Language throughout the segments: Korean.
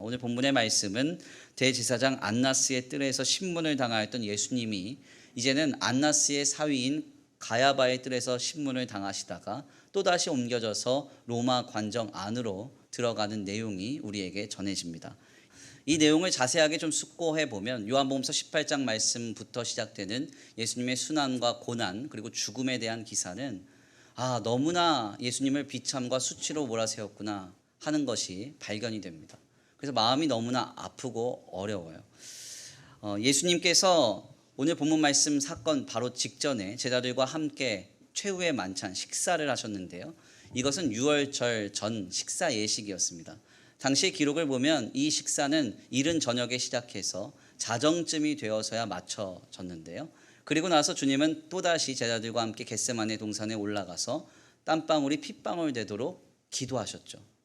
오늘 본문의 말씀은 대제사장 안나스의 뜰에서 신문을 당하였던 예수님이 이제는 안나스의 사위인 가야바의 뜰에서 신문을 당하시다가 또다시 옮겨져서 로마 관정 안으로 들어가는 내용이 우리에게 전해집니다. 이 내용을 자세하게 좀 숙고해 보면 요한복음서 18장 말씀부터 시작되는 예수님의 순환과 고난 그리고 죽음에 대한 기사는 너무나 예수님을 비참과 수치로 몰아세웠구나 하는 것이 발견이 됩니다. 그래서 마음이 너무나 아프고 어려워요. 예수님께서 오늘 본문 말씀 사건 바로 직전에 제자들과 함께 최후의 만찬 식사를 하셨는데요. 이것은 유월절 전 식사 예식이었습니다. 당시 기록을 보면 이 식사는 이른 저녁에 시작해서 자정쯤이 되어서야 마쳐졌는데요. 그리고 나서 주님은 또다시 제자들과 함께 겟세마네 동산에 올라가서 땀방울이 핏방울 되도록 기도하셨죠.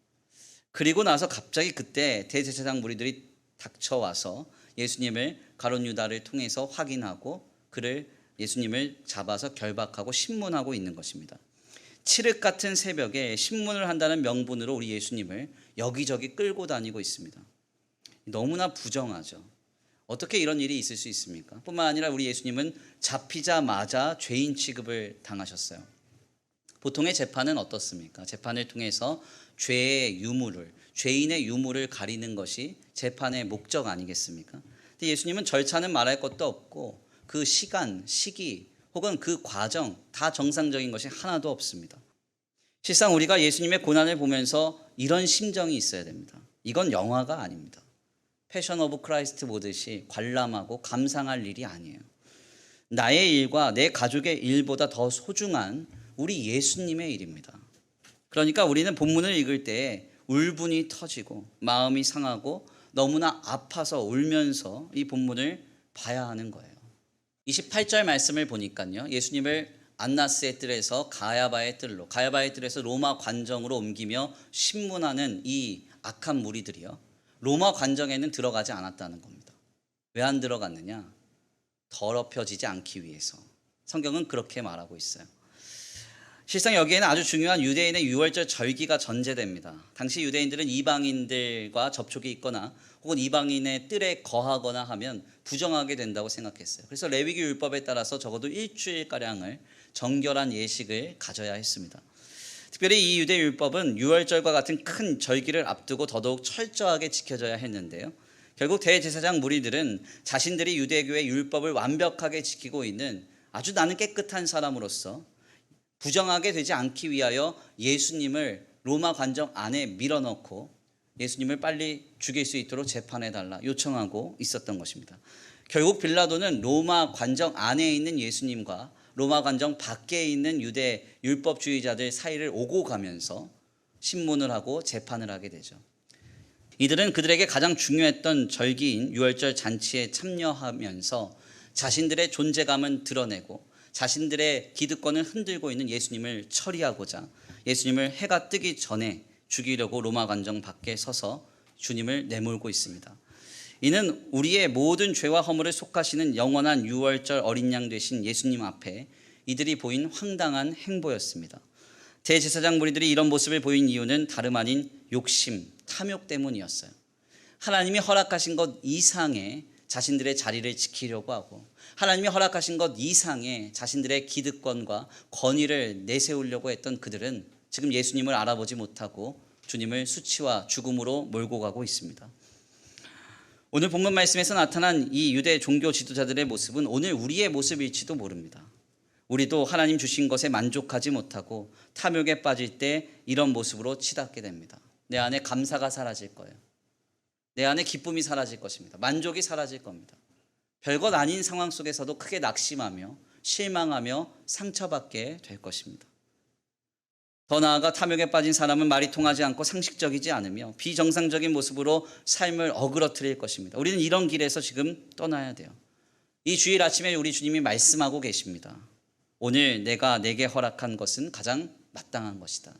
그리고 나서 갑자기 그때 대제사장 무리들이 닥쳐와서 예수님을 가룟 유다를 통해서 확인하고 예수님을 잡아서 결박하고 신문하고 있는 것입니다. 칠흑 같은 새벽에 신문을 한다는 명분으로 우리 예수님을 여기저기 끌고 다니고 있습니다. 너무나 부정하죠. 어떻게 이런 일이 있을 수 있습니까? 뿐만 아니라 우리 예수님은 잡히자마자 죄인 취급을 당하셨어요. 보통의 재판은 어떻습니까? 재판을 통해서 죄인의 유무를 가리는 것이 재판의 목적 아니겠습니까? 근데 예수님은 절차는 말할 것도 없고 그 시간, 시기 혹은 그 과정 다 정상적인 것이 하나도 없습니다. 실상 우리가 예수님의 고난을 보면서 이런 심정이 있어야 됩니다. 이건 영화가 아닙니다. 패션 오브 크라이스트 보듯이 관람하고 감상할 일이 아니에요. 나의 일과 내 가족의 일보다 더 소중한 우리 예수님의 일입니다. 그러니까 우리는 본문을 읽을 때 울분이 터지고 마음이 상하고 너무나 아파서 울면서 이 본문을 봐야 하는 거예요. 28절 말씀을 보니까요. 예수님을 안나스의 뜰에서 가야바의 뜰에서 로마 관정으로 옮기며 신문하는 이 악한 무리들이요. 로마 관정에는 들어가지 않았다는 겁니다. 왜 안 들어갔느냐? 더럽혀지지 않기 위해서. 성경은 그렇게 말하고 있어요. 실상 여기에는 아주 중요한 유대인의 유월절 절기가 전제됩니다. 당시 유대인들은 이방인들과 접촉이 있거나 혹은 이방인의 뜰에 거하거나 하면 부정하게 된다고 생각했어요. 그래서 레위기 율법에 따라서 적어도 일주일가량을 정결한 예식을 가져야 했습니다. 특별히 이 유대 율법은 유월절과 같은 큰 절기를 앞두고 더더욱 철저하게 지켜져야 했는데요. 결국 대제사장 무리들은 자신들이 유대교의 율법을 완벽하게 지키고 있는 아주 나는 깨끗한 사람으로서 부정하게 되지 않기 위하여 예수님을 로마 관정 안에 밀어넣고 예수님을 빨리 죽일 수 있도록 재판해달라 요청하고 있었던 것입니다. 결국 빌라도는 로마 관정 안에 있는 예수님과 로마 관정 밖에 있는 유대 율법주의자들 사이를 오고 가면서 신문을 하고 재판을 하게 되죠. 이들은 그들에게 가장 중요했던 절기인 유월절 잔치에 참여하면서 자신들의 존재감은 드러내고 자신들의 기득권을 흔들고 있는 예수님을 처리하고자 예수님을 해가 뜨기 전에 죽이려고 로마 관정 밖에 서서 주님을 내몰고 있습니다. 이는 우리의 모든 죄와 허물을 속하시는 영원한 유월절 어린 양 되신 예수님 앞에 이들이 보인 황당한 행보였습니다. 대제사장 무리들이 이런 모습을 보인 이유는 다름 아닌 욕심, 탐욕 때문이었어요. 하나님이 허락하신 것 이상의 자신들의 자리를 지키려고 하고 하나님이 허락하신 것 이상의 자신들의 기득권과 권위를 내세우려고 했던 그들은 지금 예수님을 알아보지 못하고 주님을 수치와 죽음으로 몰고 가고 있습니다. 오늘 본문 말씀에서 나타난 이 유대 종교 지도자들의 모습은 오늘 우리의 모습일지도 모릅니다. 우리도 하나님 주신 것에 만족하지 못하고 탐욕에 빠질 때 이런 모습으로 치닫게 됩니다. 내 안에 감사가 사라질 거예요. 내 안에 기쁨이 사라질 것입니다. 만족이 사라질 겁니다. 별것 아닌 상황 속에서도 크게 낙심하며 실망하며 상처받게 될 것입니다. 더 나아가 탐욕에 빠진 사람은 말이 통하지 않고 상식적이지 않으며 비정상적인 모습으로 삶을 어그러뜨릴 것입니다. 우리는 이런 길에서 지금 떠나야 돼요. 이 주일 아침에 우리 주님이 말씀하고 계십니다. 오늘 내가 내게 허락한 것은 가장 마땅한 것이다.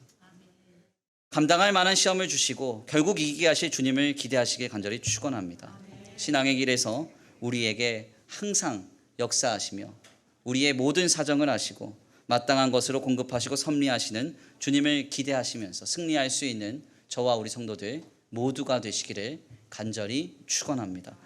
감당할 만한 시험을 주시고 결국 이기게 하실 주님을 기대하시길 간절히 축원합니다. 신앙의 길에서 우리에게 항상 역사하시며 우리의 모든 사정을 아시고 마땅한 것으로 공급하시고 섭리하시는 주님을 기대하시면서 승리할 수 있는 저와 우리 성도들 모두가 되시기를 간절히 축원합니다.